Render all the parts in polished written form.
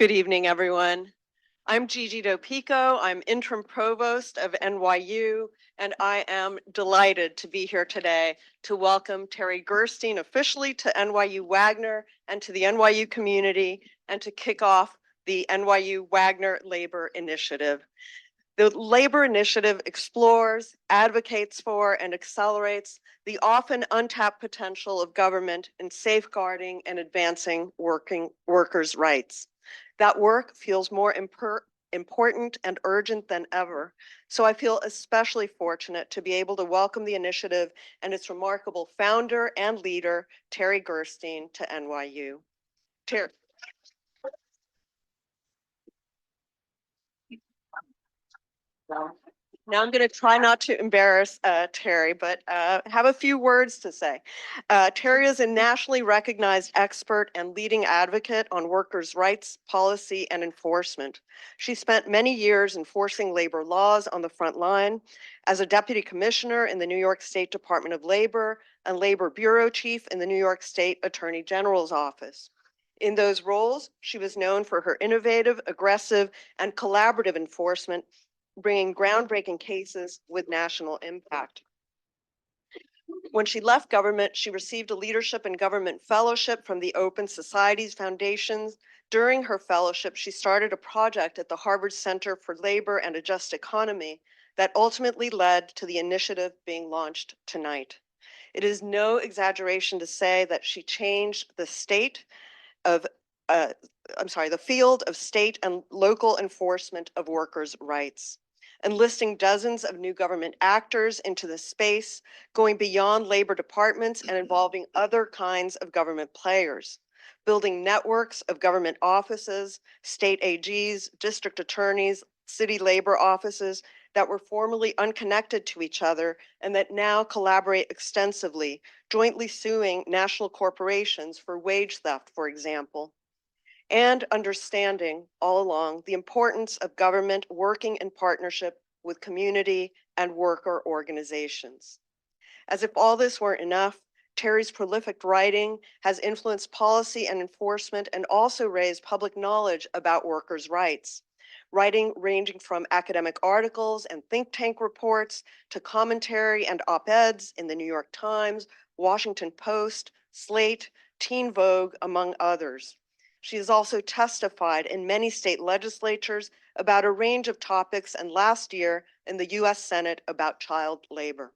Good evening, everyone. I'm Gigi Dopico. I'm interim provost of NYU, and I am delighted to be here today to welcome Terry Gerstein officially to NYU Wagner and to the NYU community, and to kick off the NYU Wagner Labor Initiative. The Labor Initiative explores, advocates for, and accelerates the often untapped potential of government in safeguarding and advancing workers' rights. That work feels more important and urgent than ever. So I feel especially fortunate to be able to welcome the initiative and its remarkable founder and leader, Terry Gerstein, to NYU. Terry. Now I'm going to try not to embarrass Terry, but have a few words to say. Terry is a nationally recognized expert and leading advocate on workers' rights, policy, and enforcement. She spent many years enforcing labor laws on the front line as a deputy commissioner in the New York State Department of Labor and labor bureau chief in the New York State Attorney General's office. In those roles, she was known for her innovative, aggressive, and collaborative enforcement, bringing groundbreaking cases with national impact. When she left government, she received a Leadership in Government Fellowship from the Open Societies Foundations. During her fellowship, she started a project at the Harvard Center for Labor and a Just Economy that ultimately led to the initiative being launched tonight. It is no exaggeration to say that she changed the field of state and local enforcement of workers' rights, enlisting dozens of new government actors into the space, going beyond labor departments and involving other kinds of government players, building networks of government offices, state AGs, district attorneys, city labor offices that were formerly unconnected to each other and that now collaborate extensively, jointly suing national corporations for wage theft, for example, and understanding all along the importance of government working in partnership with community and worker organizations. As if all this weren't enough, Terry's prolific writing has influenced policy and enforcement and also raised public knowledge about workers' rights. Writing ranging from academic articles and think tank reports to commentary and op-eds in the New York Times, Washington Post, Slate, Teen Vogue, among others. She has also testified in many state legislatures about a range of topics, and last year in the US Senate about child labor.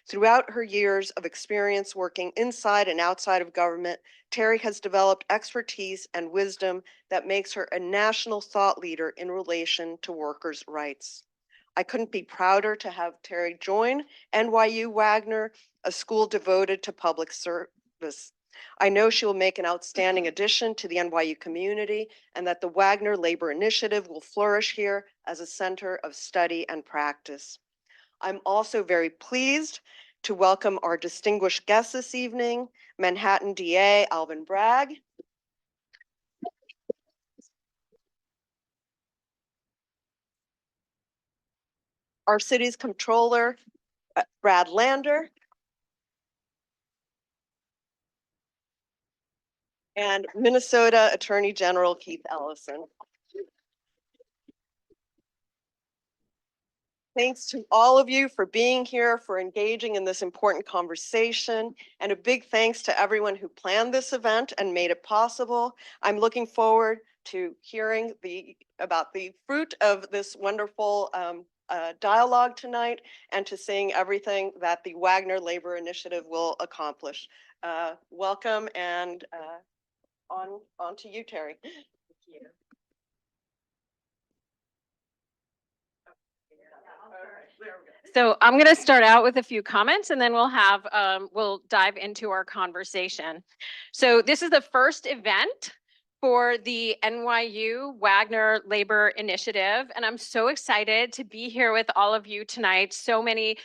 Throughout her years of experience working inside and outside of government, Terry has developed expertise and wisdom that makes her a national thought leader in relation to workers' rights. I couldn't be prouder to have Terry join NYU Wagner, a school devoted to public service. I know she will make an outstanding addition to the NYU community and that the Wagner Labor Initiative will flourish here as a center of study and practice. I'm also very pleased to welcome our distinguished guest this evening, Manhattan DA Alvin Bragg, our city's comptroller, Brad Lander, and Minnesota Attorney General Keith Ellison. Thanks to all of you for being here, for engaging in this important conversation, and a big thanks to everyone who planned this event and made it possible. I'm looking forward to hearing about the fruit of this wonderful dialogue tonight and to seeing everything that the Wagner Labor Initiative will accomplish. Welcome, and on to you, Terry. Thank you. So I'm going to start out with a few comments and then we'll dive into our conversation. So this is the first event for the NYU Wagner Labor Initiative, and I'm so excited to be here with all of you tonight. So many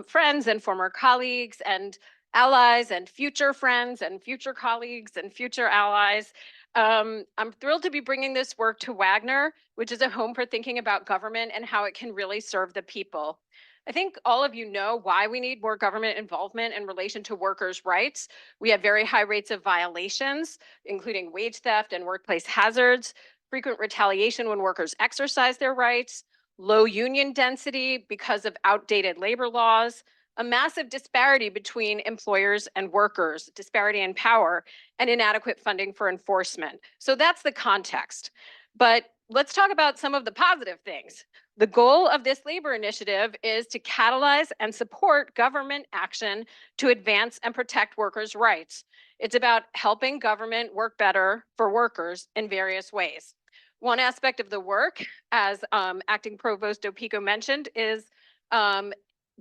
friends and former colleagues and allies and future friends and future colleagues and future allies. I'm thrilled to be bringing this work to Wagner, which is a home for thinking about government and how it can really serve the people. I think all of you know why we need more government involvement in relation to workers' rights. We have very high rates of violations, including wage theft and workplace hazards. frequent retaliation when workers exercise their rights, low union density because of outdated labor laws, a massive disparity between employers and workers, disparity in power, and inadequate funding for enforcement. So that's the context. But let's talk about some of the positive things. The goal of this labor initiative is to catalyze and support government action to advance and protect workers' rights. It's about helping government work better for workers in various ways. One aspect of the work, as Acting Provost Dopico mentioned, is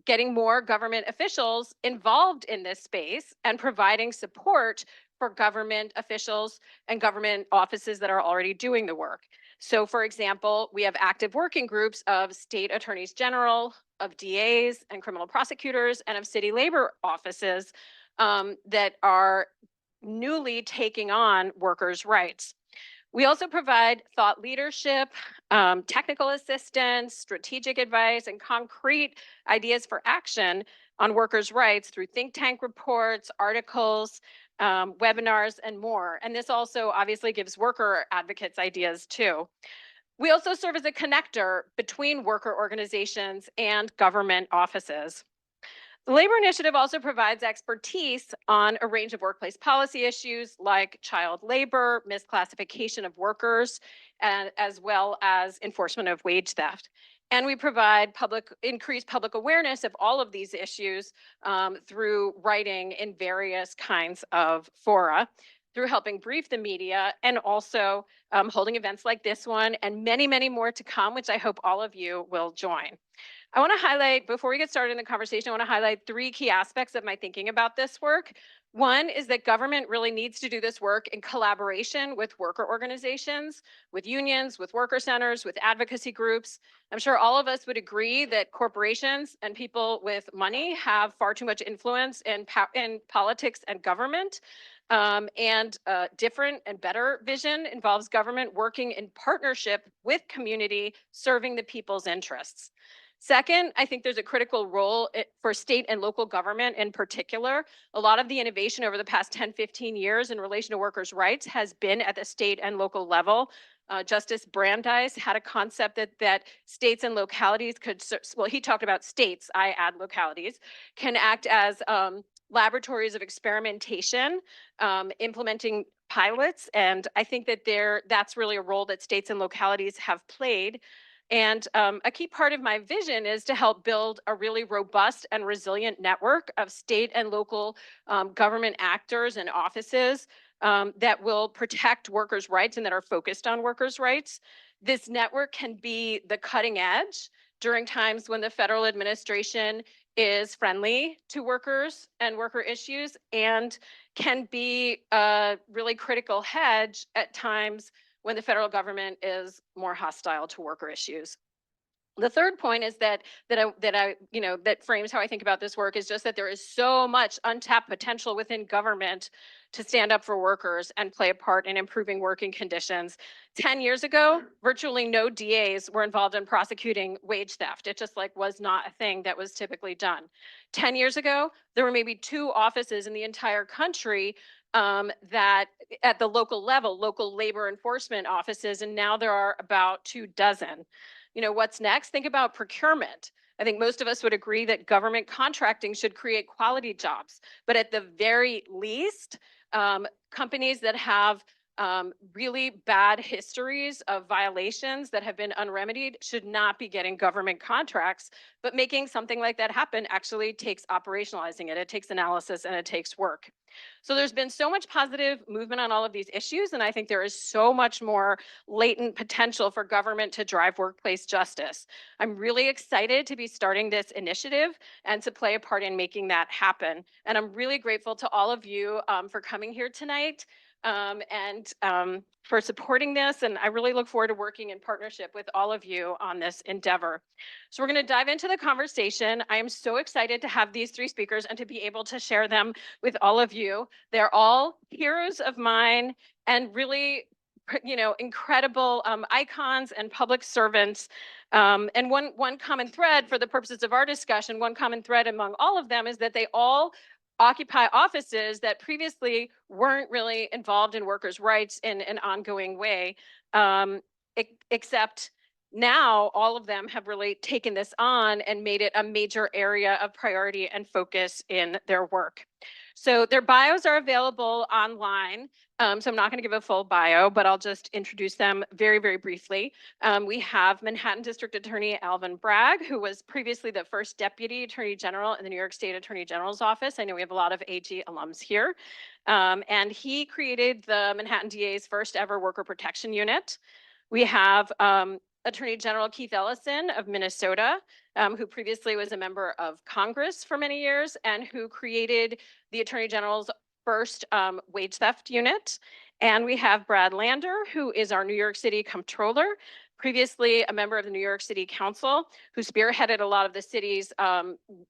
getting more government officials involved in this space and providing support for government officials and government offices that are already doing the work. So for example, we have active working groups of state attorneys general, of DAs and criminal prosecutors, and of city labor offices that are newly taking on workers' rights. We also provide thought leadership, technical assistance, strategic advice, and concrete ideas for action on workers' rights through think tank reports, articles, webinars, and more. And this also obviously gives worker advocates ideas too. We also serve as a connector between worker organizations and government offices. The Labor Initiative also provides expertise on a range of workplace policy issues like child labor, misclassification of workers, and as well as enforcement of wage theft. And we provide increased public awareness of all of these issues through writing in various kinds of fora, through helping brief the media, and also holding events like this one, and many, many more to come, which I hope all of you will join. I want to highlight, before we get started in the conversation, I want to highlight 3 key aspects of my thinking about this work. One is that government really needs to do this work in collaboration with worker organizations, with unions, with worker centers, with advocacy groups. I'm sure all of us would agree that corporations and people with money have far too much influence in politics and government. Different and better vision involves government working in partnership with community, serving the people's interests. Second, I think there's a critical role for state and local government in particular. A lot of the innovation over the past 10, 15 years in relation to workers' rights has been at the state and local level. Justice Brandeis had a concept that states and localities could, well, he talked about states, I add localities, can act as laboratories of experimentation, implementing pilots. And I think that that's really a role that states and localities have played. And a key part of my vision is to help build a really robust and resilient network of state and local government actors and offices that will protect workers' rights and that are focused on workers' rights. This network can be the cutting edge during times when the federal administration is friendly to workers and worker issues, and can be a really critical hedge at times when the federal government is more hostile to worker issues. The third point is that frames how I think about this work is just that there is so much untapped potential within government to stand up for workers and play a part in improving working conditions. 10 years ago, virtually no DAs were involved in prosecuting wage theft. It just was not a thing that was typically done. 10 years ago, there were maybe 2 offices in the entire country that at the local level, local labor enforcement offices, and now there are about 24. What's next? Think about procurement. I think most of us would agree that government contracting should create quality jobs, but at the very least, companies that have really bad histories of violations that have been unremedied should not be getting government contracts, but making something like that happen actually takes operationalizing it. It takes analysis and it takes work. So there's been so much positive movement on all of these issues, and I think there is so much more latent potential for government to drive workplace justice. I'm really excited to be starting this initiative and to play a part in making that happen. And I'm really grateful to all of you for coming here tonight. For supporting this. And I really look forward to working in partnership with all of you on this endeavor. So we're going to dive into the conversation. I am so excited to have these 3 speakers and to be able to share them with all of you. They're all heroes of mine and really, incredible icons and public servants. And one common thread for the purposes of our discussion, one common thread among all of them is that they all occupy offices that previously weren't really involved in workers' rights in an ongoing way, except now all of them have really taken this on and made it a major area of priority and focus in their work. So their bios are available online. So I'm not going to give a full bio, but I'll just introduce them very, very briefly. We have Manhattan District Attorney Alvin Bragg, who was previously the first Deputy Attorney General in the New York State Attorney General's office. I know we have a lot of AG alums here. And he created the Manhattan DA's first ever worker protection unit. We have Attorney General Keith Ellison of Minnesota, who previously was a member of Congress for many years and who created the Attorney General's first wage theft unit. And we have Brad Lander, who is our New York City Comptroller, previously a member of the New York City Council, who spearheaded a lot of the city's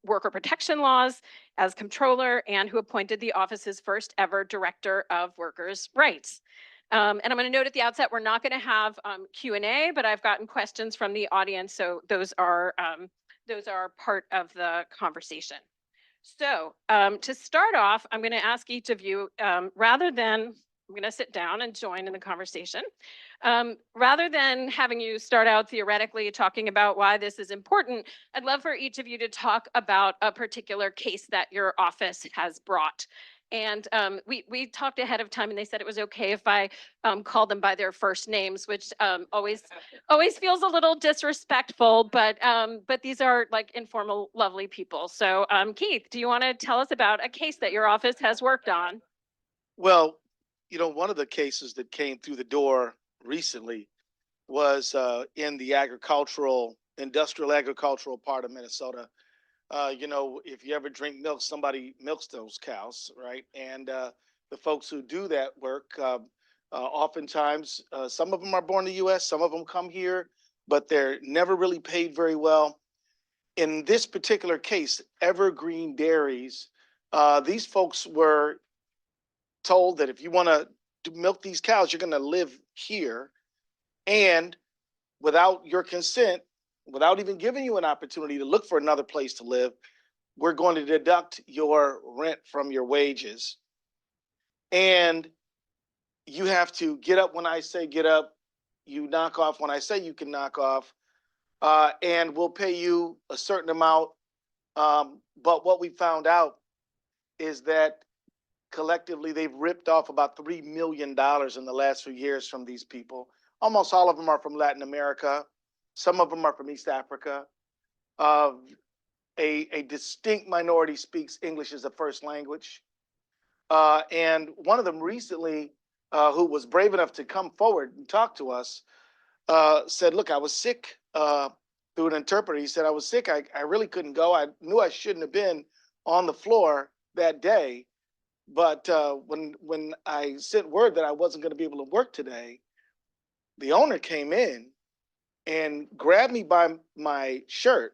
worker protection laws as comptroller and who appointed the office's first ever director of workers' rights. And I'm going to note at the outset, we're not going to have Q&A, but I've gotten questions from the audience, so those are part of the conversation. So to start off, I'm going to ask each of you, rather than, I'm going to sit down and join in the conversation. Rather than having you start out theoretically talking about why this is important, I'd love for each of you to talk about a particular case that your office has brought. And we talked ahead of time and they said it was okay if I called them by their first names, which always feels a little disrespectful, but these are like informal, lovely people. So Keith, do you want to tell us about a case that your office has worked on? Well, you know, one of the cases that came through the door recently was in the industrial agricultural part of Minnesota. You know, if you ever drink milk, somebody milks those cows, right? And the folks who do that work, oftentimes, some of them are born in the U.S., some of them come here, but they're never really paid very well. In this particular case, Evergreen Dairies, these folks were told that if you want to milk these cows, you're going to live here. And without your consent, without even giving you an opportunity to look for another place to live, we're going to deduct your rent from your wages. And you have to get up when I say get up. You knock off when I say you can knock off. And we'll pay you a certain amount. But what we found out is that collectively, they've ripped off about $3 million in the last few years from these people. Almost all of them are from Latin America. Some of them are from East Africa. A distinct minority speaks English as a first language. And one of them recently, who was brave enough to come forward and talk to us, said, look, I was sick, through an interpreter. He said, I was sick. I really couldn't go. I knew I shouldn't have been on the floor that day. But when I sent word that I wasn't going to be able to work today, the owner came in and grabbed me by my shirt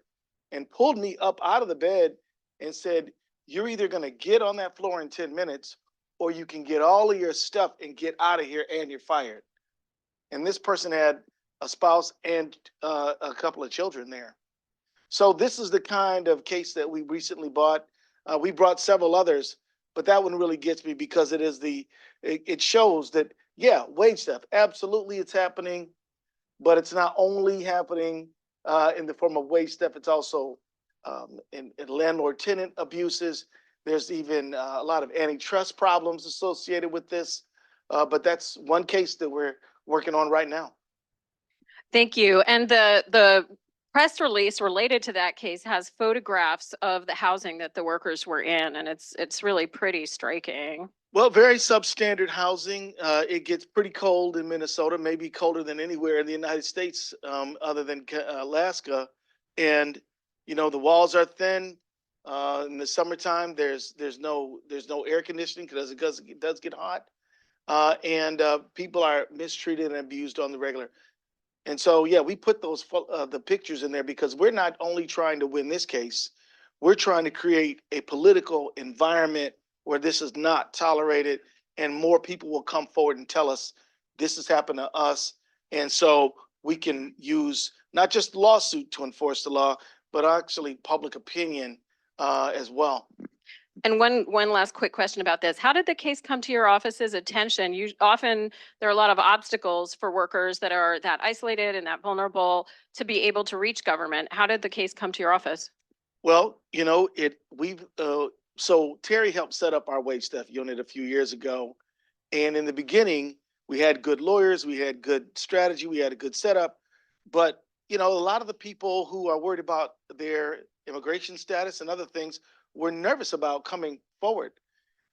and pulled me up out of the bed and said, you're either going to get on that floor in 10 minutes or you can get all of your stuff and get out of here and you're fired. And this person had a spouse and a couple of children there. So this is the kind of case that we recently bought. We brought several others, but that one really gets me because it shows that, yeah, wage theft, absolutely it's happening, but it's not only happening in the form of wage theft, it's also in landlord-tenant abuses. There's even a lot of antitrust problems associated with this, but that's one case that we're working on right now. Thank you. And the press release related to that case has photographs of the housing that the workers were in, and it's really pretty striking. Well, very substandard housing. It gets pretty cold in Minnesota, maybe colder than anywhere in the United States, other than Alaska. And you know, the walls are thin. In the summertime, there's no air conditioning because it does get hot, and people are mistreated and abused on the regular. And so, yeah, we put those the pictures in there because we're not only trying to win this case, we're trying to create a political environment where this is not tolerated and more people will come forward and tell us this has happened to us. And so we can use not just lawsuit to enforce the law, but actually public opinion as well. And one last quick question about this. How did the case come to your office's attention? Often there are a lot of obstacles for workers that are that isolated and that vulnerable to be able to reach government. How did the case come to your office? Well, so Terry helped set up our wage theft unit a few years ago. And in the beginning, we had good lawyers, we had good strategy, we had a good setup. But, a lot of the people who are worried about their immigration status and other things were nervous about coming forward.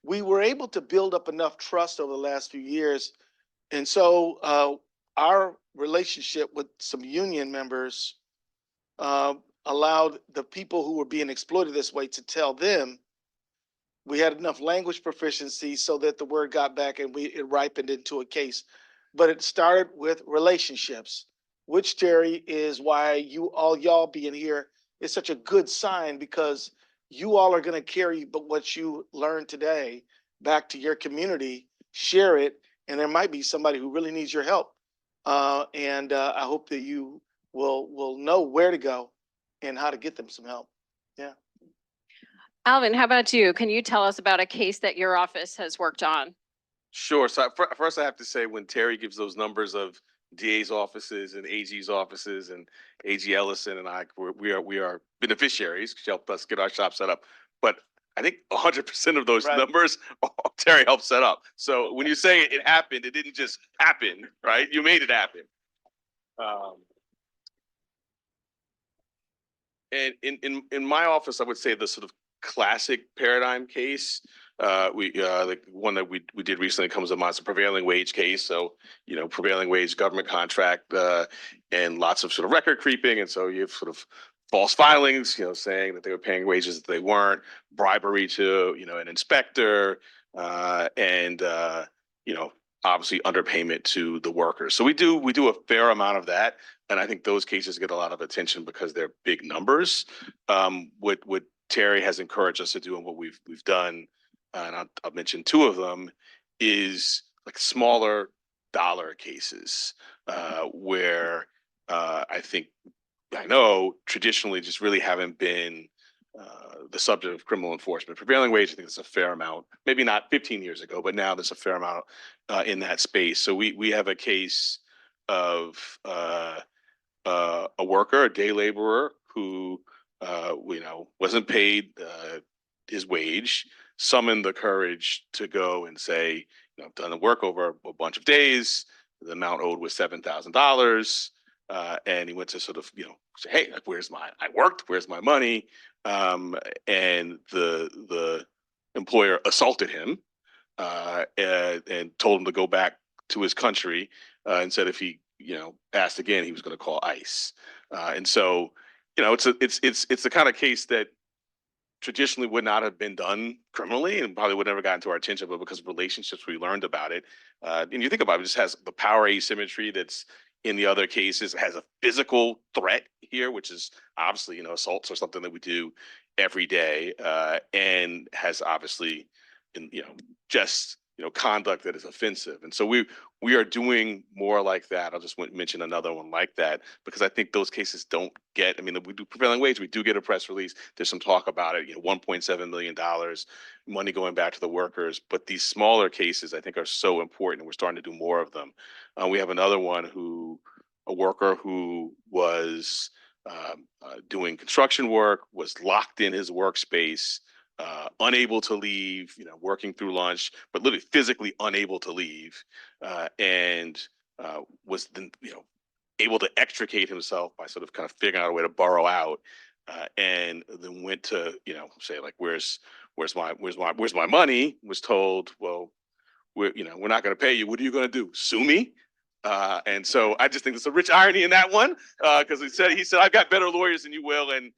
We were able to build up enough trust over the last few years. And so our relationship with some union members uh, allowed the people who were being exploited this way to tell them. We had enough language proficiency so that the word got back and it ripened into a case. But it started with relationships, which, Terry, is why y'all being here is such a good sign, because you all are going to carry what you learned today back to your community, share it, and there might be somebody who really needs your help. And I hope that you will know where to go and how to get them some help. Yeah. Alvin, how about you? Can you tell us about a case that your office has worked on? Sure. So first, I have to say, when Terry gives those numbers of DA's offices and AG's offices and AG Ellison and we are beneficiaries. She helped us get our shop set up. But I think 100% of those Right. numbers Terry helped set up. So when you say it happened, it didn't just happen, right? You made it happen. And in my office, I would say the sort of classic paradigm case, like one that we did recently comes to mind. It's a prevailing wage case. So, prevailing wage government contract, and lots of sort of record creeping. And so you have sort of false filings, saying that they were paying wages that they weren't, bribery to, an inspector, and obviously underpayment to the workers. So we do a fair amount of that. And I think those cases get a lot of attention because they're big numbers. What Terry has encouraged us to do and what we've done, and I'll mention two of them, is like smaller dollar cases, where I know traditionally just really haven't been the subject of criminal enforcement. Prevailing wage, I think, is a fair amount. Maybe not 15 years ago, but now there's a fair amount in that space. So we have a case of a worker, a day laborer who wasn't paid his wage, summoned the courage to go and say, I've done the work over a bunch of days. The amount owed was $7,000. And he went to sort of, say, hey, I worked, where's my money? And the employer assaulted him and told him to go back to his country, and said if he asked again, he was going to call ICE. And so, it's the kind of case that traditionally would not have been done criminally and probably would never got into our attention, but because of relationships, we learned about it. And you think about it, it just has the power asymmetry that's in the other cases. It has a physical threat here, which is obviously, assaults are something that we do every day, and has obviously, just conduct that is offensive. And so we are doing more like that. I'll just mention another one like that, because I think those cases don't get, we do prevailing wage, we do get a press release. There's some talk about it, $1.7 million, money going back to the workers. But these smaller cases, I think, are so important, and we're starting to do more of them. We have another one a worker who was doing construction work, was locked in his workspace, unable to leave, working through lunch, but literally physically unable to leave, and was then, able to extricate himself by sort of kind of figuring out a way to burrow out, and then went to, say, like, where's my money? Was told, well, we're not going to pay you. What are you going to do? Sue me? And so I just think there's a rich irony in that one, because he said, I've got better lawyers than you will, and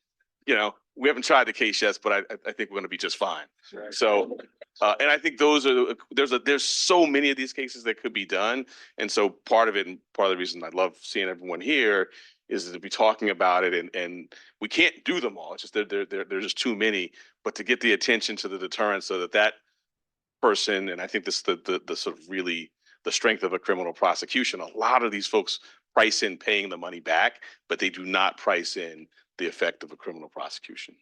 we haven't tried the case yet, but I think we're going to be just fine. Sure. So, and I think there's so many of these cases that could be done, and so part of it, and part of the reason I love seeing everyone here is to be talking about it, and we can't do them all. It's just there's just too many, but to get the attention to the deterrence so that person, and I think this the sort of really the strength of a criminal prosecution. A lot of these folks price in paying the money back, but they do not price in the effect of a criminal prosecution.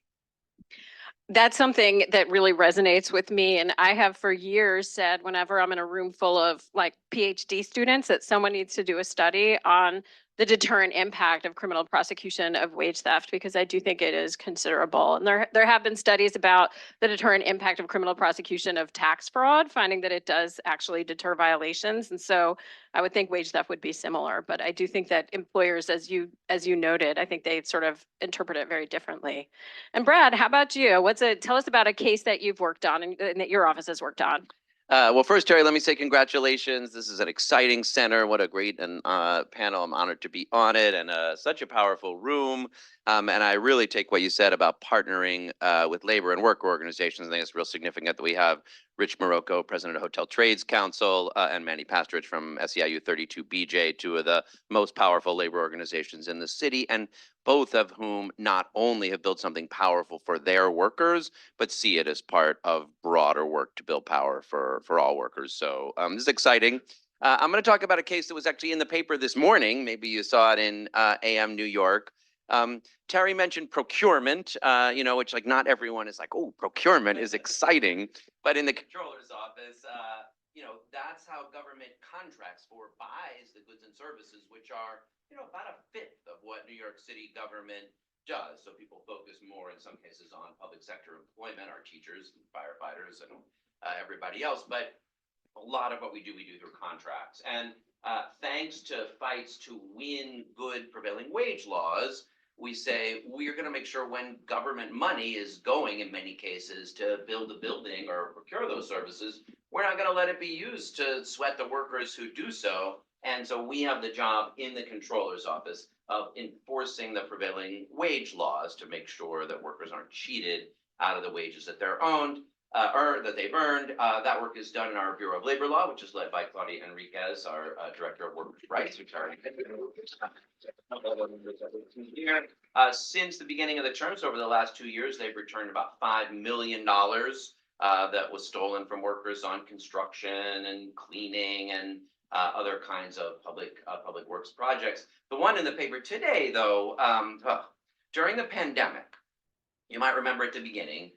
That's something that really resonates with me. And I have for years said, whenever I'm in a room full of like PhD students, that someone needs to do a study on the deterrent impact of criminal prosecution of wage theft, because I do think it is considerable. And there have been studies about the deterrent impact of criminal prosecution of tax fraud, finding that it does actually deter violations. And so I would think wage theft would be similar, but I do think that employers, as you noted, I think they sort of interpret it very differently. And Brad, how about you? Tell us about a case that you've worked on and that your office has worked on. Well, first, Terry, let me say congratulations. This is an exciting center. What a great panel. I'm honored to be on it, and such a powerful room. And I really take what you said about partnering with labor and work organizations. I think it's real significant that we have Rich Morocco, president of Hotel Trades Council, and Manny Pastorich from SEIU 32BJ, two of the most powerful labor organizations in the city, and both of whom not only have built something powerful for their workers, but see it as part of broader work to build power for all workers. So this is exciting. I'm going to talk about a case that was actually in the paper this morning. Maybe you saw it in AM New York. Terry mentioned procurement, which like not everyone is like, oh, procurement is exciting. But in the controller's office, that's how government contracts for, buys the goods and services, which are, about a fifth of what New York City government does. So people focus more in some cases on public sector employment, our teachers and firefighters and everybody else. But a lot of what we do through contracts. And thanks to fights to win good prevailing wage laws, we say we're going to make sure when government money is going in many cases to build a building or procure those services, we're not going to let it be used to sweat the workers who do so. And so we have the job in the controller's office of enforcing the prevailing wage laws to make sure that workers aren't cheated out of the wages that they're owned. Or that they've earned. That work is done in our Bureau of Labor Law, which is led by Claudia Enriquez, our Director of Workers' Rights, which are since the beginning of the terms over the last 2 years, they've returned about $5 million that was stolen from workers on construction and cleaning and other kinds of public works projects. The one in the paper today, though, during the pandemic, you might remember at the beginning,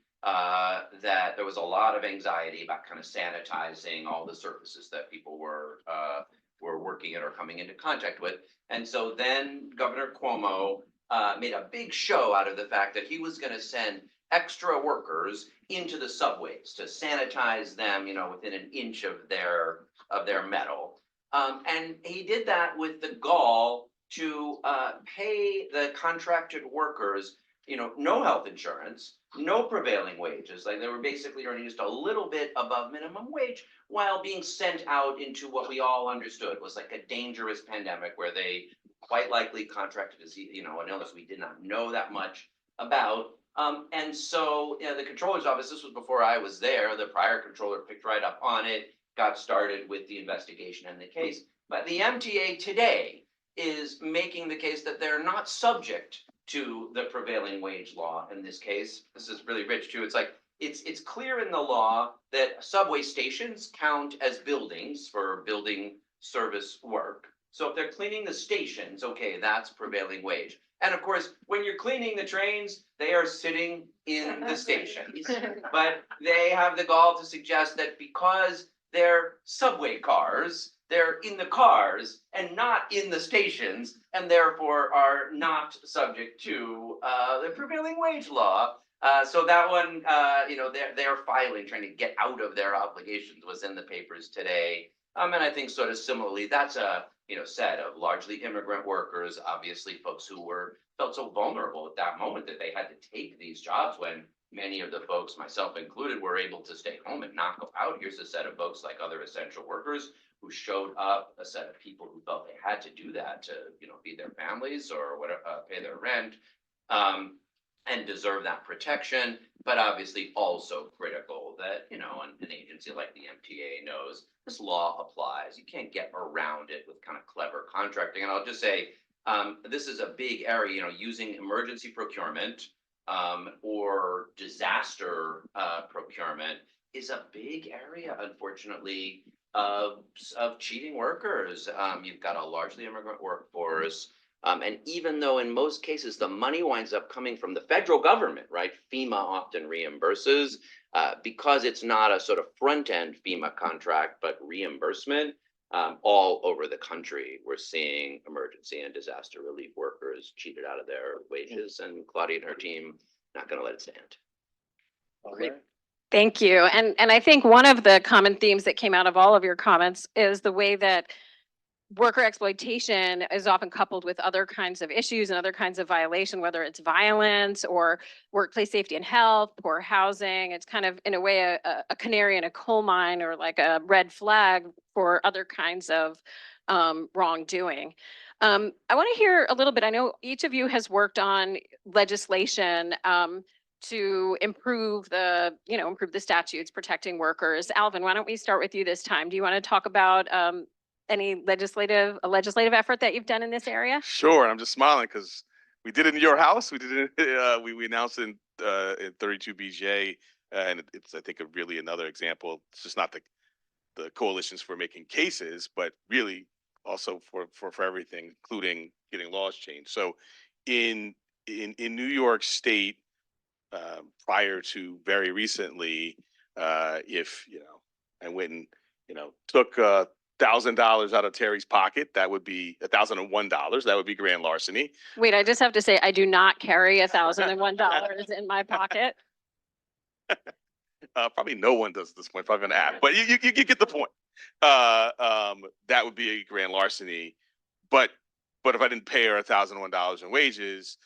that there was a lot of anxiety about kind of sanitizing all the surfaces that people were working in or coming into contact with. And so then Governor Cuomo made a big show out of the fact that he was going to send extra workers into the subways to sanitize them, within an inch of their metal. And he did that with the gall to pay the contracted workers, no health insurance, no prevailing wages. Like they were basically earning just a little bit above minimum wage while being sent out into what we all understood was like a dangerous pandemic where they quite likely contracted an illness we did not know that much about. And so the controller's office, this was before I was there, the prior controller picked right up on it, got started with the investigation and the case. But the MTA today is making the case that they're not subject to the prevailing wage law in this case. This is really rich too. It's like, it's clear in the law that subway stations count as buildings for building service work. So if they're cleaning the stations, okay, that's prevailing wage. And of course, when you're cleaning the trains, they are sitting in the stations. But they have the gall to suggest that because they're subway cars, they're in the cars and not in the stations, and therefore are not subject to the prevailing wage law. So that one, their filing, trying to get out of their obligations, was in the papers today. And I think sort of similarly, that's a set of largely immigrant workers, obviously folks who felt so vulnerable at that moment that they had to take these jobs when many of the folks, myself included, were able to stay home and not go out. Here's a set of folks like other essential workers who showed up, a set of people who felt they had to do that to, feed their families or whatever, pay their rent, and deserve that protection. But obviously also critical that, an agency like the MTA knows this law applies. You can't get around it with kind of clever contracting. And I'll just say, this is a big area, using emergency procurement or disaster procurement is a big area, unfortunately, of cheating workers. You've got a largely immigrant workforce. And even though in most cases the money winds up coming from the federal government, right? FEMA often reimburses because it's not a sort of front end FEMA contract, but reimbursement. All over the country, we're seeing emergency and disaster relief workers cheated out of their wages, and Claudia and her team not going to let it stand. All Great. right. Thank you. And I think one of the common themes that came out of all of your comments is the way that worker exploitation is often coupled with other kinds of issues and other kinds of violation, whether it's violence or workplace safety and health, poor housing. It's kind of, in a way, a canary in a coal mine, or like a red flag for other kinds of wrongdoing. I want to hear a little bit. I know each of you has worked on legislation to improve improve the statutes protecting workers. Alvin, why don't we start with you this time? Do you want to talk about any legislative effort that you've done in this area? Sure, and I'm just smiling because we did it in your house. We did it. We announced it in 32 BJ, and it's, I think, really another example. It's just not the coalitions for making cases, but really also for everything, including getting laws changed. So in New York State, prior to very recently, if I went and took $1,000 out of Terry's pocket, that would be $1,001. That would be grand larceny. Wait, I just have to say, I do not carry $1,001 in my pocket. Probably no one does at this point, probably an app, but you get the point. That would be a grand larceny. But if I didn't pay her $1,001 in wages,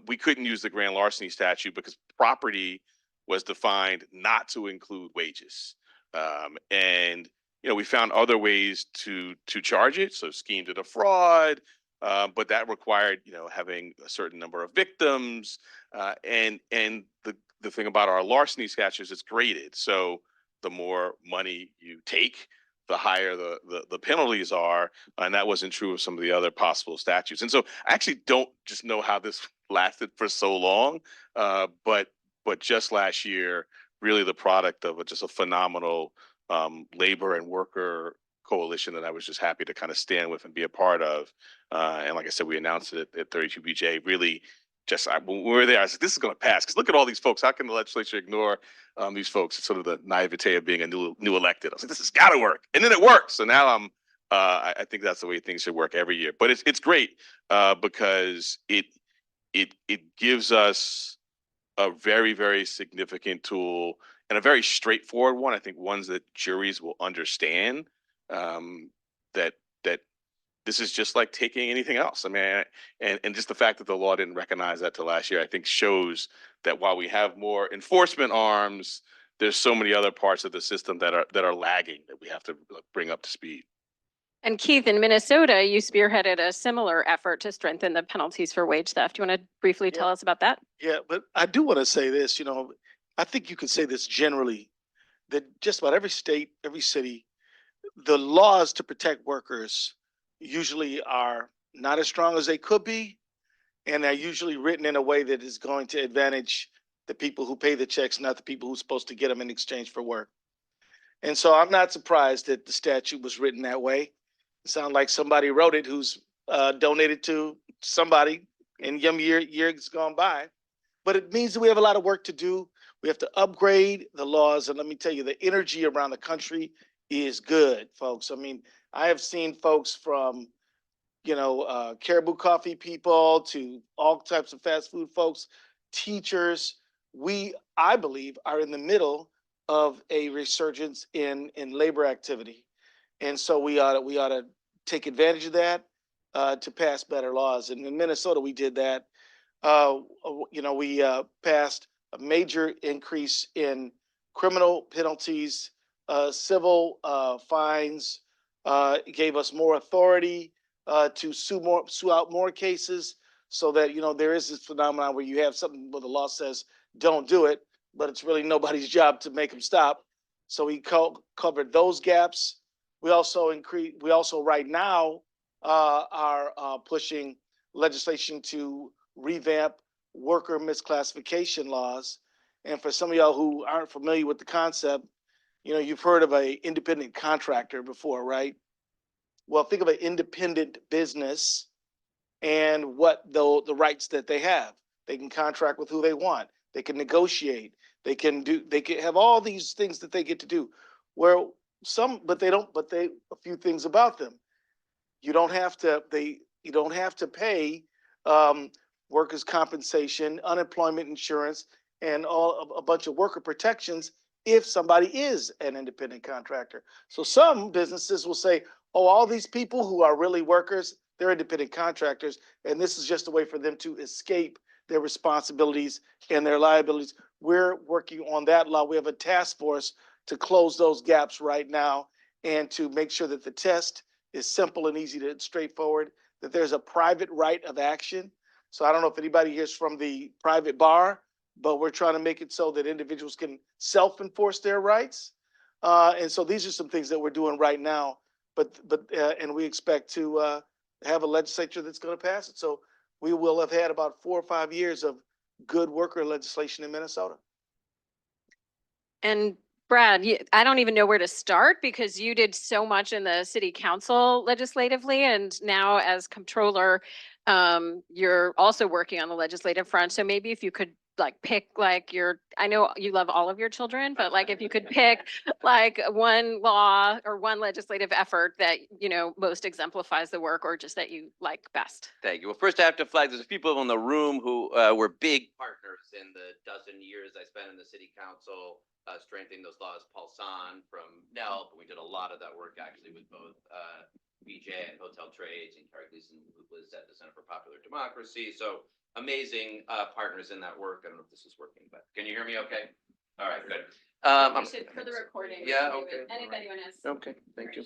we couldn't use the grand larceny statute because property was defined not to include wages. And we found other ways to charge it. So scheme to defraud, but that required having a certain number of victims. And the thing about our larceny statutes, it's graded. So the more money you take, the higher the penalties are, and that wasn't true of some of the other possible statutes. And so I actually don't just know how this lasted for so long, but just last year, really the product of just a phenomenal labor and worker coalition that I was just happy to kind of stand with and be a part of. And like I said, we announced it at 32 BJ. Really, when we were there, I said, this is going to pass. Because look at all these folks. How can the legislature ignore these folks? It's sort of the naivete of being a new elected. I was like, this has got to work. And then it works. So now I think that's the way things should work every year. But it's great because it gives us a very, very significant tool and a very straightforward one. I think ones that juries will understand, that this is just like taking anything else. I mean, and just the fact that the law didn't recognize that till last year, I think shows that while we have more enforcement arms, there's so many other parts of the system that are lagging that we have to bring up to speed. And Keith, in Minnesota, you spearheaded a similar effort to strengthen the penalties for wage theft. Do you want to briefly tell us about that? Yeah, but I do want to say this, I think you could say this generally, that just about every state, every city, the laws to protect workers usually are not as strong as they could be, and they're usually written in a way that is going to advantage the people who pay the checks, not the people who's supposed to get them in exchange for work. And so I'm not surprised that the statute was written that way. It sounds like somebody wrote it who's donated to somebody in years gone by. But it means that we have a lot of work to do. We have to upgrade the laws. And let me tell you, the energy around the country is good, folks. I mean, I have seen folks from, Caribou Coffee people to all types of fast food folks, teachers. I believe, are in the middle of a resurgence in labor activity. And so we ought to take advantage of that to pass better laws. And in Minnesota, we did that. We passed a major increase in criminal penalties, civil fines. It gave us more authority to sue out more cases, so that there is this phenomenon where you have something where the law says don't do it, but it's really nobody's job to make them stop. So we covered those gaps. We also right now are pushing legislation to revamp worker misclassification laws. And for some of y'all who aren't familiar with the concept, you've heard of an independent contractor before, right? Well, think of an independent business and what the rights that they have. They can contract with who they want. They can negotiate. They can have all these things that they get to do. Where but they don't, a few things about them. You don't have to, you don't have to pay um, workers' compensation, unemployment insurance, and a bunch of worker protections if somebody is an independent contractor. So some businesses will say, oh, all these people who are really workers, they're independent contractors, and this is just a way for them to escape their responsibilities and their liabilities. We're working on that law. We have a task force to close those gaps right now and to make sure that the test is simple and easy to straightforward, that there's a private right of action. So I don't know if anybody here's from the private bar, but we're trying to make it so that individuals can self-enforce their rights. And so these are some things that we're doing right now, and we expect to have a legislature that's going to pass it. So we will have had about 4 or 5 years of good worker legislation in Minnesota. And Brad, I don't even know where to start because you did so much in the city council legislatively, and now as comptroller, you're also working on the legislative front. So maybe if you could pick I know you love all of your children, but if you could pick one law or one legislative effort that, most exemplifies the work or just that you like best. Thank you. Well, first I have to flag there's people in the room who were big partners in the dozen years I spent in the city council strengthening those laws. Paul San from NELP. We did a lot of that work actually with both BJ and Hotel Trades and Carrie Gleason, who was at the Center for Popular Democracy. So amazing partners in that work. I don't know if this is working, but can you hear me okay? All right, good. For the recording. Yeah, okay. And if anyone has. Okay, thank you.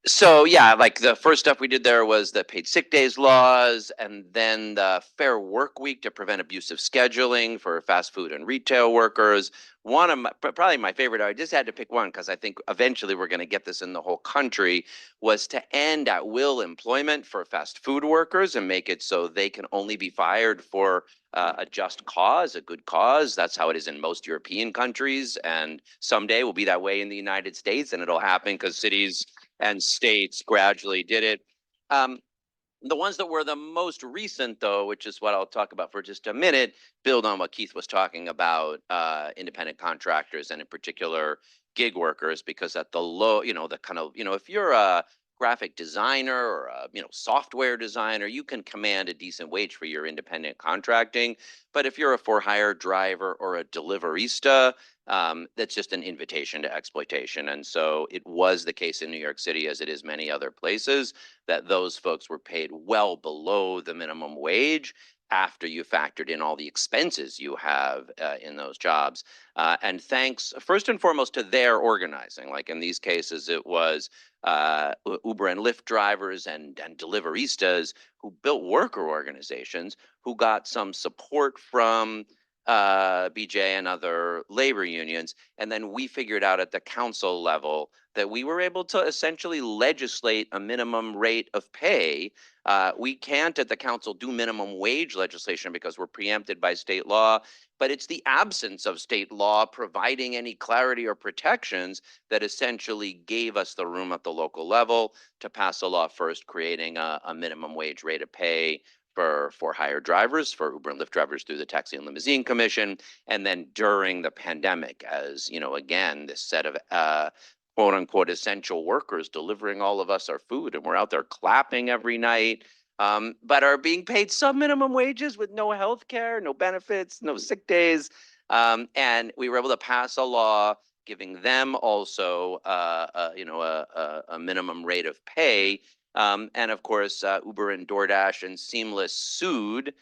So yeah, the first stuff we did there was the paid sick days laws, and then the Fair Work Week to prevent abusive scheduling for fast food and retail workers. One of probably my favorite, I just had to pick one because I think eventually we're going to get this in the whole country, was to end at will employment for fast food workers and make it so they can only be fired for a just cause, a good cause. That's how it is in most European countries, and someday will be that way in the United States, and it'll happen because cities and states gradually did it. The ones that were the most recent, though, which is what I'll talk about for just a minute, build on what Keith was talking about, independent contractors and in particular gig workers, because at the low, the kind of, if you're a graphic designer or a, software designer, you can command a decent wage for your independent contracting. But if you're a for-hire driver or a deliverista, that's just an invitation to exploitation. And so it was the case in New York City, as it is many other places, that those folks were paid well below the minimum wage after you factored in all the expenses you have in those jobs. And thanks, first and foremost, to their organizing. Like in these cases, it was Uber and Lyft drivers and deliveristas who built worker organizations who got some support from BJ and other labor unions. And then we figured out at the council level that we were able to essentially legislate a minimum rate of pay. We can't at the council do minimum wage legislation because we're preempted by state law, but it's the absence of state law providing any clarity or protections that essentially gave us the room at the local level to pass a law first creating a minimum wage rate of pay for hire drivers, for Uber and Lyft drivers through the Taxi and Limousine Commission. And then during the pandemic, as again, this set of quote unquote essential workers delivering all of us our food, and we're out there clapping every night, but are being paid sub-minimum wages with no health care, no benefits, no sick days. And we were able to pass a law giving them also a minimum rate of pay. And of course, Uber and DoorDash and Seamless sued,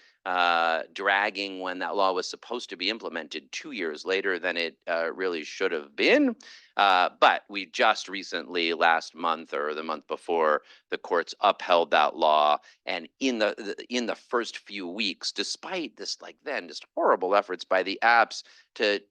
dragging when that law was supposed to be implemented 2 years later than it really should have been. But we just recently, last month or the month before, the courts upheld that law. And in the first few weeks, despite this just horrible efforts by the apps to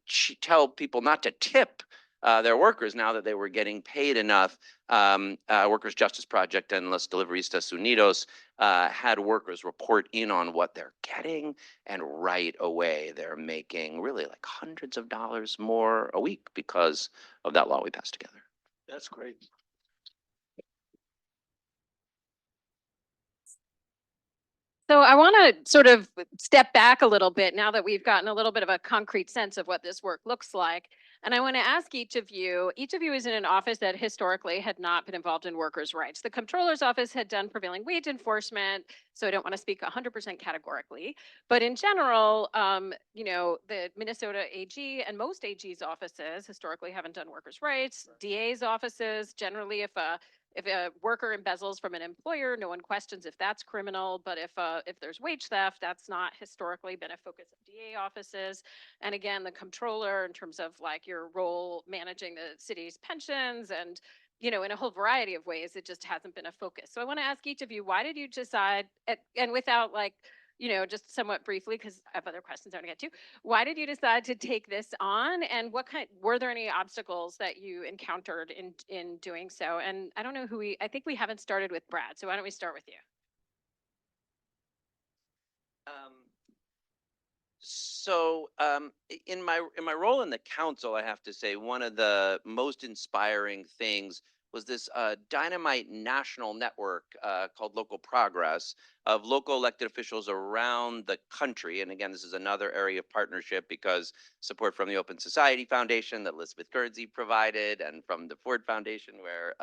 tell people not to tip their workers now that they were getting paid enough, Workers' Justice Project and Los Deliveristas Unidos had workers report in on what they're getting, and right away they're making really hundreds of dollars more a week because of that law we passed together. That's great. So I want to sort of step back a little bit now that we've gotten a little bit of a concrete sense of what this work looks like. And I want to ask each of you is in an office that historically had not been involved in workers' rights. The comptroller's office had done prevailing wage enforcement, so I don't want to speak 100% categorically. But in general, the Minnesota AG and most AG's offices historically haven't done workers' rights. DA's offices, generally, if a worker embezzles from an employer, no one questions if that's criminal. But if there's wage theft, that's not historically been a focus of DA offices. And again, the comptroller, in terms of like your role managing the city's pensions and in a whole variety of ways, it just hasn't been a focus. So I want to ask each of you, why did you decide, and without like, just somewhat briefly, because I have other questions I want to get to. Why did you decide to take this on, and were there any obstacles that you encountered in doing so? And I don't know I think we haven't started with Brad, so why don't we start with you? In my role in the council, I have to say one of the most inspiring things was this dynamite national network called Local Progress of local elected officials around the country. And again, this is another area of partnership because support from the Open Society Foundation that Elizabeth Guernsey provided, and from the Ford Foundation, where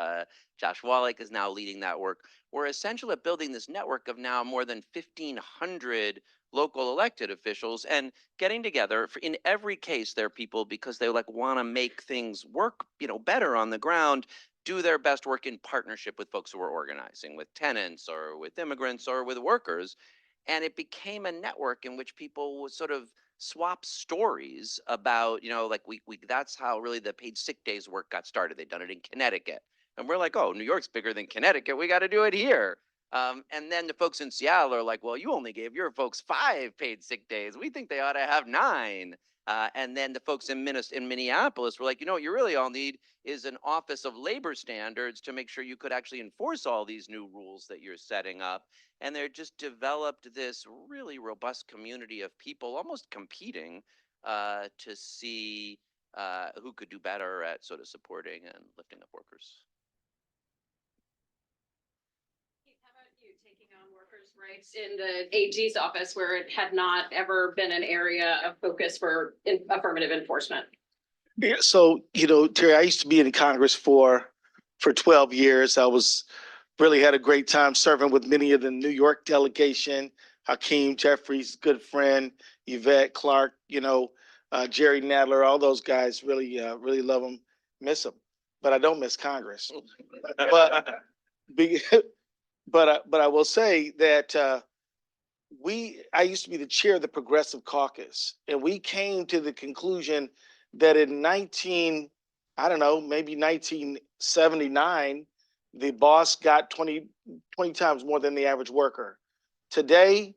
Josh Wallach is now leading that work. We're essential at building this network of now more than 1,500 local elected officials and getting together. In every case, they're people because they want to make things work better on the ground, do their best work in partnership with folks who are organizing, with tenants or with immigrants or with workers. And it became a network in which people would sort of swap stories about, that's how really the paid sick days work got started. They'd done it in Connecticut. And we're like, oh, New York's bigger than Connecticut. We got to do it here. And then the folks in Seattle are like, well, you only gave your folks 5 paid sick days. We think they ought to have 9. And then the folks in Minneapolis were like, what you really all need is an Office of Labor Standards to make sure you could actually enforce all these new rules that you're setting up. And they're just developed this really robust community of people almost competing to see who could do better at sort of supporting and lifting up workers. How about you taking on workers' rights in the AG's office where it had not ever been an area of focus for affirmative enforcement? Yeah, so, Terry, I used to be in Congress for 12 years. I really had a great time serving with many of the New York delegation, Hakeem Jeffries, good friend, Yvette Clark, Jerry Nadler, all those guys. Really love them, miss them. But I don't miss Congress. But but I will say that I used to be the chair of the Progressive Caucus, and we came to the conclusion that in maybe 1979, the boss got 20 times more than the average worker. Today,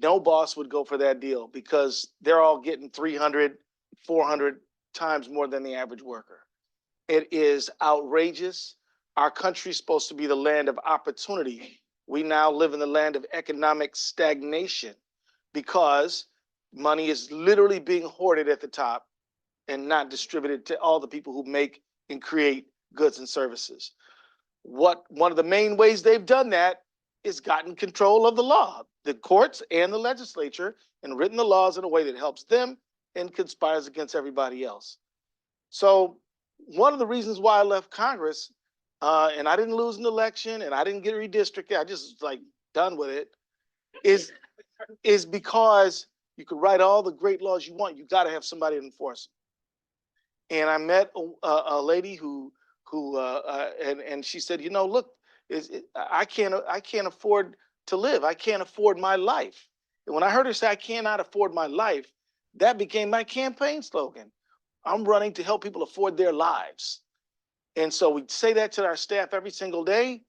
no boss would go for that deal because they're all getting 300, 400 times more than the average worker. It is outrageous. Our country's supposed to be the land of opportunity. We now live in the land of economic stagnation because money is literally being hoarded at the top and not distributed to all the people who make and create goods and services. One of the main ways they've done that is gotten control of the law, the courts and the legislature, and written the laws in a way that helps them and conspires against everybody else. So one of the reasons why I left Congress, and I didn't lose an election and I didn't get redistricted, I just was done with it, is because you could write all the great laws you want, you got to have somebody to enforce them. And I met a lady and she said, look, I can't afford to live. I can't afford my life. And when I heard her say, I cannot afford my life, that became my campaign slogan. I'm running to help people afford their lives. And so we say that to our staff every single day.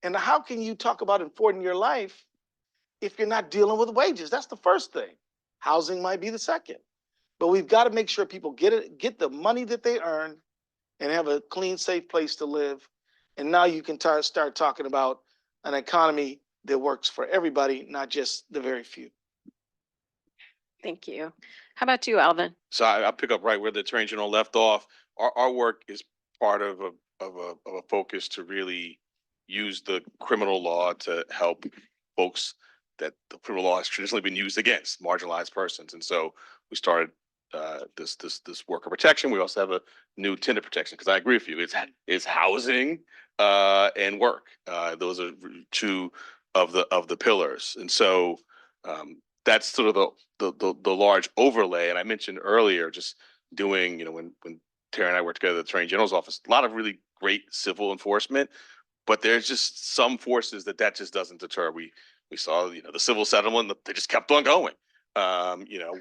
And how can you talk about affording your life if you're not dealing with wages? That's the first thing. Housing might be the second. But we've got to make sure people get the money that they earn and have a clean, safe place to live. And now you can start talking about an economy that works for everybody, not just the very few. Thank you. How about you, Alvin? So I pick up right where the Attorney General left off. Our work is part of a focus to really use the criminal law to help folks that the criminal law has traditionally been used against marginalized persons. And so we started this worker protection. We also have a new tenant protection, because I agree with you. It's housing and work. Those are two of the pillars. And so that's sort of the large overlay. And I mentioned earlier, just doing, when Terry and I worked together at the Attorney General's office, a lot of really great civil enforcement, but there's just some forces that just doesn't deter. We saw, the civil settlement, they just kept on going.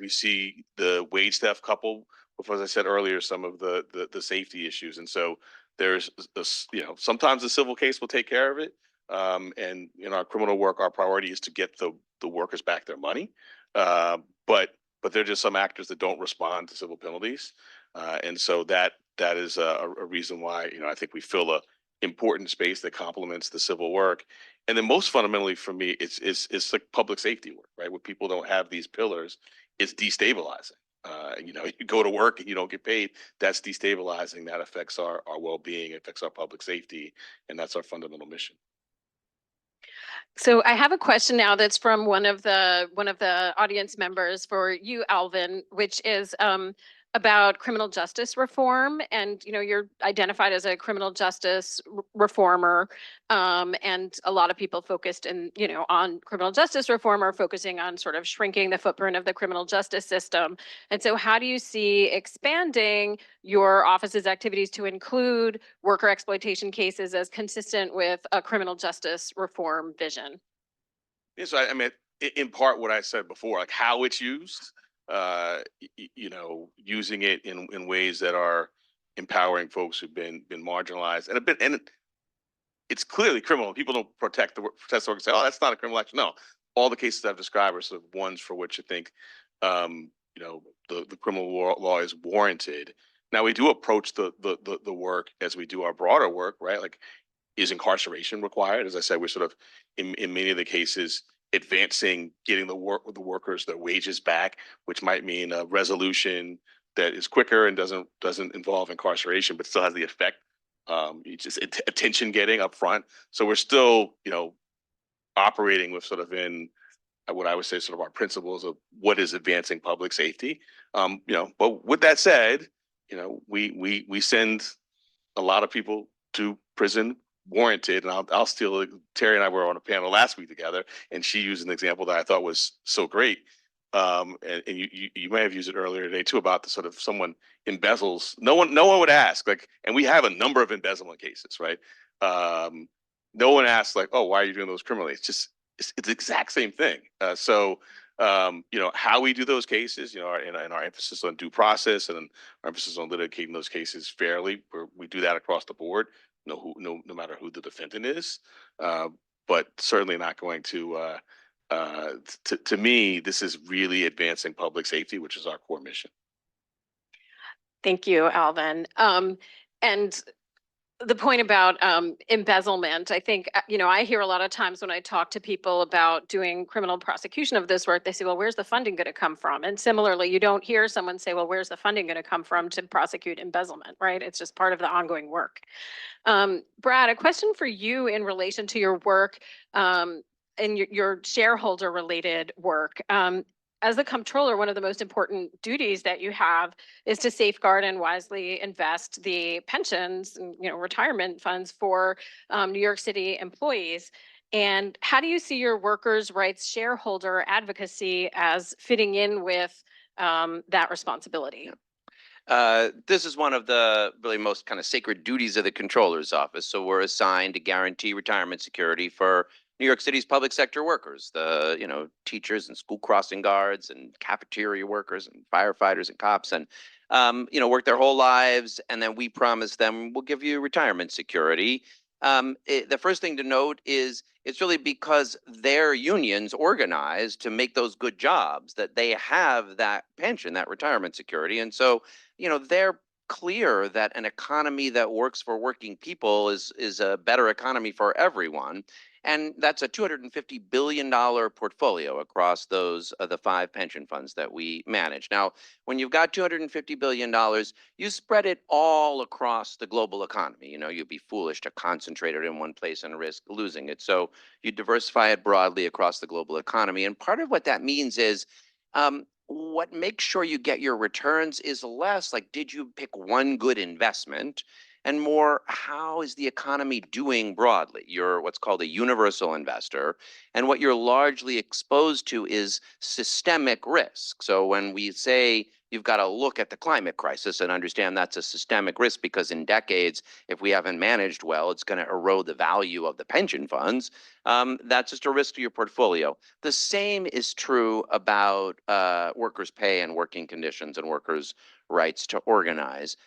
We see the wage theft coupled with, as I said earlier, some of the safety issues. And so there's this, sometimes the civil case will take care of it. And in our criminal work, our priority is to get the workers back their money. But there are just some actors that don't respond to civil penalties. And so that is a reason why, I think we fill a important space that complements the civil work. And then most fundamentally for me, it's like public safety work, right? Where people don't have these pillars, it's destabilizing. You go to work and you don't get paid. That's destabilizing. That affects our well-being, affects our public safety, and that's our fundamental mission. So I have a question now that's from one of the audience members for you, Alvin, which is about criminal justice reform. And you're identified as a criminal justice reformer, and a lot of people focused on criminal justice reform are focusing on sort of shrinking the footprint of the criminal justice system. And so, how do you see expanding your office's activities to include worker exploitation cases as consistent with a criminal justice reform vision? Yeah, so I mean, in part what I said before, like how it's used, using it in ways that are empowering folks who've been marginalized and it's clearly criminal. People don't protest the work and say, "Oh, that's not a criminal action." No, all the cases I've described are sort of ones for which I think, the criminal law is warranted. Now we do approach the work as we do our broader work, right? Like, is incarceration required? As I said, we're sort of in many of the cases advancing getting the workers their wages back, which might mean a resolution that is quicker and doesn't involve incarceration, but still has the effect. Just attention getting up front. So we're still, operating with sort of in what I would say sort of our principles of what is advancing public safety. But with that said, we send a lot of people to prison warranted. And I'll steal it. Terry and I were on a panel last week together, and she used an example that I thought was so great. And you may have used it earlier today too, about the sort of someone embezzles. No one would ask, like, and we have a number of embezzlement cases, right? No one asks, like, oh, why are you doing those criminally? It's the exact same thing. How we do those cases, and our emphasis on due process and our emphasis on litigating those cases fairly, we do that across the board. No matter who the defendant is, but certainly not going to. To me, this is really advancing public safety, which is our core mission. Thank you, Alvin. And the point about embezzlement, I think, I hear a lot of times when I talk to people about doing criminal prosecution of this work, they say, well, where's the funding going to come from? And similarly, you don't hear someone say, well, where's the funding going to come from to prosecute embezzlement, right? It's just part of the ongoing work. Brad, a question for you in relation to your work and your shareholder related work. As the comptroller, one of the most important duties that you have is to safeguard and wisely invest the pensions and retirement funds for New York City employees. And how do you see your workers' rights shareholder advocacy as fitting in with that responsibility? This is one of the really most kind of sacred duties of the controller's office. So we're assigned to guarantee retirement security for New York City's public sector workers, the teachers and school crossing guards and cafeteria workers and firefighters and cops, and work their whole lives. And then we promise them we'll give you retirement security. The first thing to note is it's really because their unions organized to make those good jobs that they have that pension, that retirement security. And so, they're clear that an economy that works for working people is a better economy for everyone. And that's a $250 billion portfolio across those, the 5 pension funds that we manage. Now, when you've got $250 billion, you spread it all across the global economy. You know, you'd be foolish to concentrate it in one place and risk losing it. So you diversify it broadly across the global economy. And part of what that means is, what makes sure you get your returns is less like, did you pick one good investment? And more, how is the economy doing broadly? You're what's called a universal investor. And what you're largely exposed to is systemic risk. So when we say you've got to look at the climate crisis and understand that's a systemic risk, because in decades, if we haven't managed well, it's going to erode the value of the pension funds. That's just a risk to your portfolio. The same is true about workers' pay and working conditions and workers' rights to organize.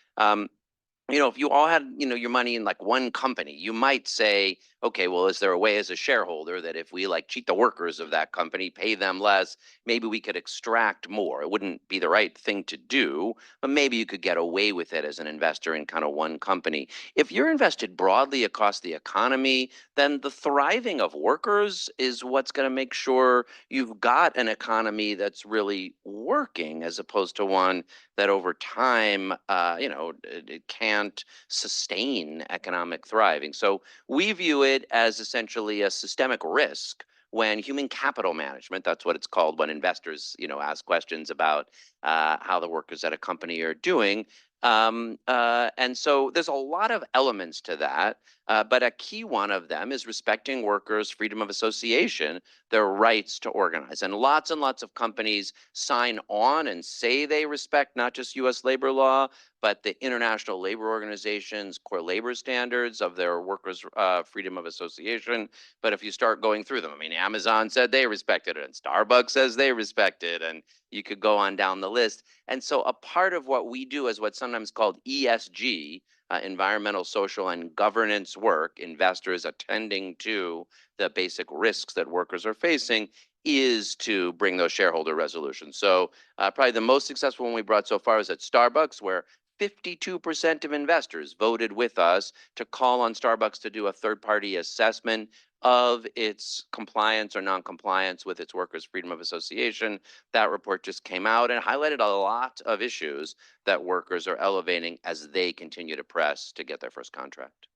You know, if you all had, you know, your money in like one company, you might say, okay, well, is there a way as a shareholder that if we like cheat the workers of that company, pay them less, maybe we could extract more? It wouldn't be the right thing to do, but maybe you could get away with it as an investor in kind of one company. If you're invested broadly across the economy, then the thriving of workers is what's going to make sure you've got an economy that's really working, as opposed to one that over time, you know, it can't sustain economic thriving. So we view it as essentially a systemic risk when human capital management, that's what it's called when investors, you know, ask questions about how the workers at a company are doing. And so there's a lot of elements to that, but a key one of them is respecting workers' freedom of association, their rights to organize. And lots of companies sign on and say they respect not just US labor law, but the International Labor Organization's core labor standards of their workers' freedom of association. But if you start going through them, I mean, Amazon said they respected it, and Starbucks says they respect it, and you could go on down the list. And so a part of what we do is what's sometimes called ESG, environmental, social, and governance work, investors attending to the basic risks that workers are facing, is to bring those shareholder resolutions. So probably the most successful one we brought so far is at Starbucks, where 52% of investors voted with us to call on Starbucks to do a third-party assessment of its compliance or non-compliance with its workers' freedom of association. That report just came out and highlighted a lot of issues that workers are elevating as they continue to press to get their first contract.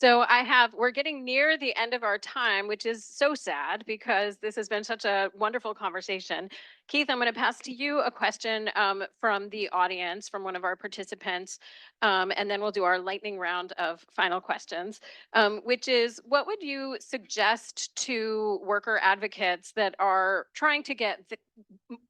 So we're getting near the end of our time, which is so sad because this has been such a wonderful conversation. Keith, I'm going to pass to you a question from the audience, from one of our participants, and then we'll do our lightning round of final questions, which is, what would you suggest to worker advocates that are trying to get the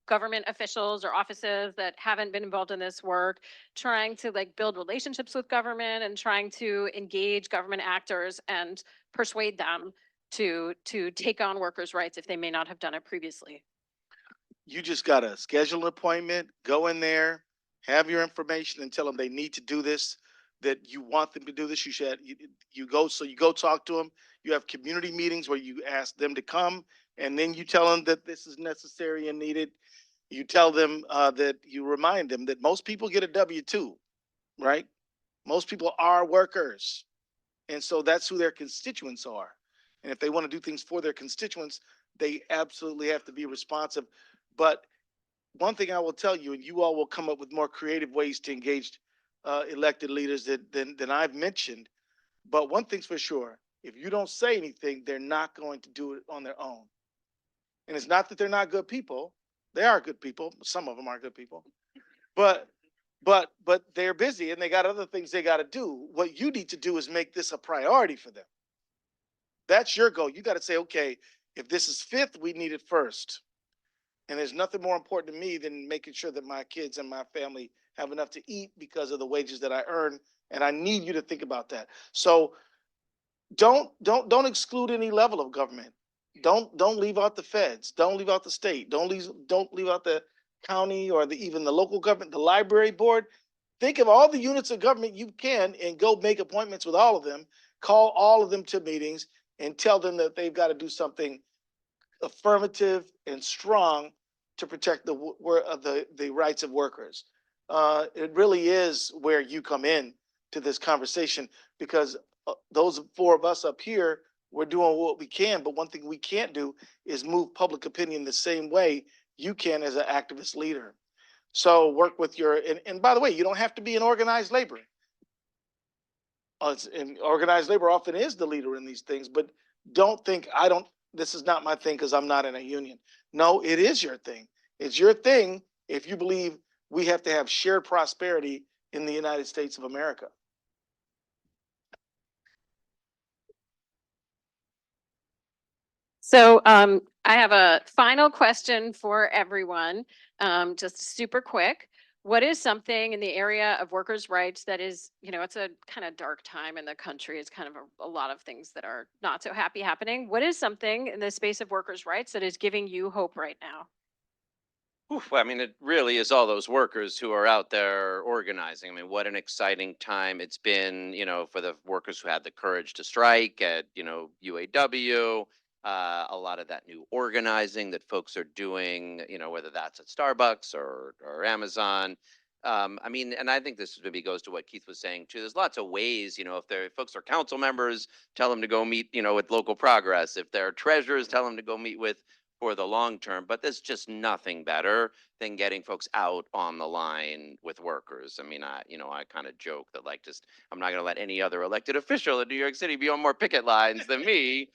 government officials or offices that haven't been involved in this work, trying to like build relationships with government and trying to engage government actors and persuade them to take on workers' rights if they may not have done it previously? You just gotta schedule an appointment, go in there, have your information, and tell them they need to do this. That you want them to do this. You go, so you go talk to them. You have community meetings where you ask them to come, and then you tell them that this is necessary and needed. You tell them that you remind them that most people get a W-2, right? Most people are workers, and so that's who their constituents are. And if they want to do things for their constituents, they absolutely have to be responsive. But one thing I will tell you, and you all will come up with more creative ways to engage elected leaders than I've mentioned. But one thing's for sure, if you don't say anything, they're not going to do it on their own. And it's not that they're not good people. They are good people. Some of them are good people. But but they're busy and they got other things they got to do. What you need to do is make this a priority for them. That's your goal. You got to say, okay, if this is fifth, we need it first. And there's nothing more important to me than making sure that my kids and my family have enough to eat because of the wages that I earn. And I need you to think about that. So don't exclude any level of government. Don't leave out the feds. Don't leave out the state. Don't leave out the county or even the local government, the library board. Think of all the units of government you can and go make appointments with all of them. Call all of them to meetings and tell them that they've got to do something affirmative and strong to protect the rights of workers. It really is where you come in to this conversation, because those four of us up here, we're doing what we can, but one thing we can't do is move public opinion the same way you can as an activist leader. So work with your, and by the way, you don't have to be in organized labor. And organized labor often is the leader in these things, but don't think this is not my thing because I'm not in a union. No, it is your thing. It's your thing if you believe we have to have shared prosperity in the United States of America. So I have a final question for everyone, just super quick. What is something in the area of workers' rights that is, it's a kind of dark time in the country. It's kind of a lot of things that are not so happy happening. What is something in the space of workers' rights that is giving you hope right now? Oof, I mean, it really is all those workers who are out there organizing. I mean, what an exciting time it's been, for the workers who had the courage to strike at, UAW, a lot of that new organizing that folks are doing, whether that's at Starbucks or Amazon. I mean, and I think this maybe goes to what Keith was saying too. There's lots of ways, if folks are council members, tell them to go meet, with local progress. If they're treasurers, tell them to go meet with for the long term, but there's just nothing better than getting folks out on the line with workers. I mean, I kind of joke that I'm not going to let any other elected official in New York City be on more picket lines than me.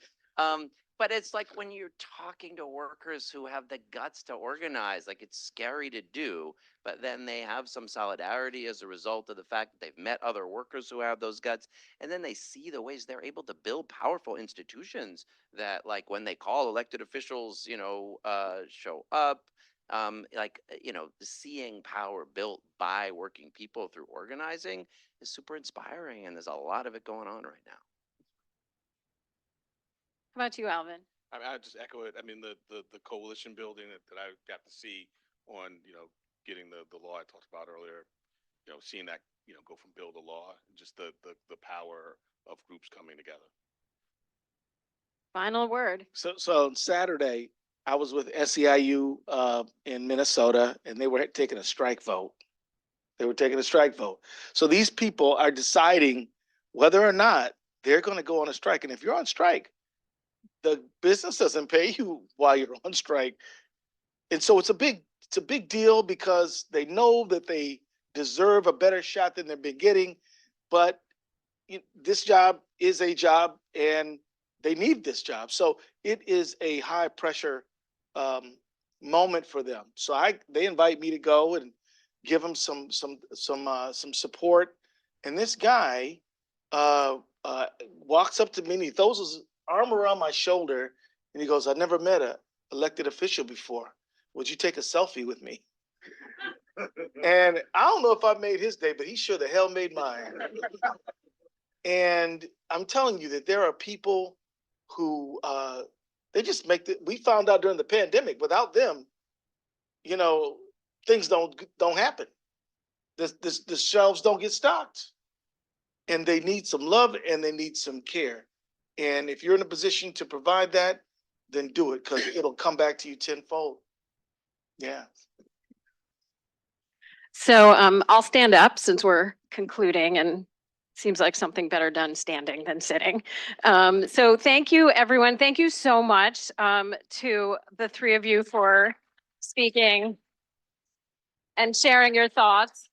But it's like when you're talking to workers who have the guts to organize, it's scary to do, but then they have some solidarity as a result of the fact that they've met other workers who have those guts. And then they see the ways they're able to build powerful institutions that, when they call elected officials, show up. Seeing power built by working people through organizing is super inspiring. And there's a lot of it going on right now. How about you, Alvin? I just echo it. I mean, the coalition building that I got to see on, getting the law I talked about earlier, seeing that, go from bill to law, just the power of groups coming together. Final word. So Saturday, I was with SEIU in Minnesota, and they were taking a strike vote. So these people are deciding whether or not they're going to go on a strike. And if you're on strike, the business doesn't pay you while you're on strike. And so it's a big deal because they know that they deserve a better shot than they've been getting. But this job is a job, and they need this job. So it is a high pressure moment for them. So they invite me to go and give them some support. And this guy walks up to me and he throws his arm around my shoulder and he goes, "I've never met a elected official before. Would you take a selfie with me?" And I don't know if I made his day, but he sure the hell made mine. And I'm telling you that there are people who they just we found out during the pandemic, without them, things don't happen. The shelves don't get stocked. And they need some love and they need some care. And if you're in a position to provide that, then do it, because it'll come back to you tenfold. Yeah. So I'll stand up since we're concluding, and seems like something better done standing than sitting. So thank you, everyone. Thank you so much to the three of you for speaking and sharing your thoughts.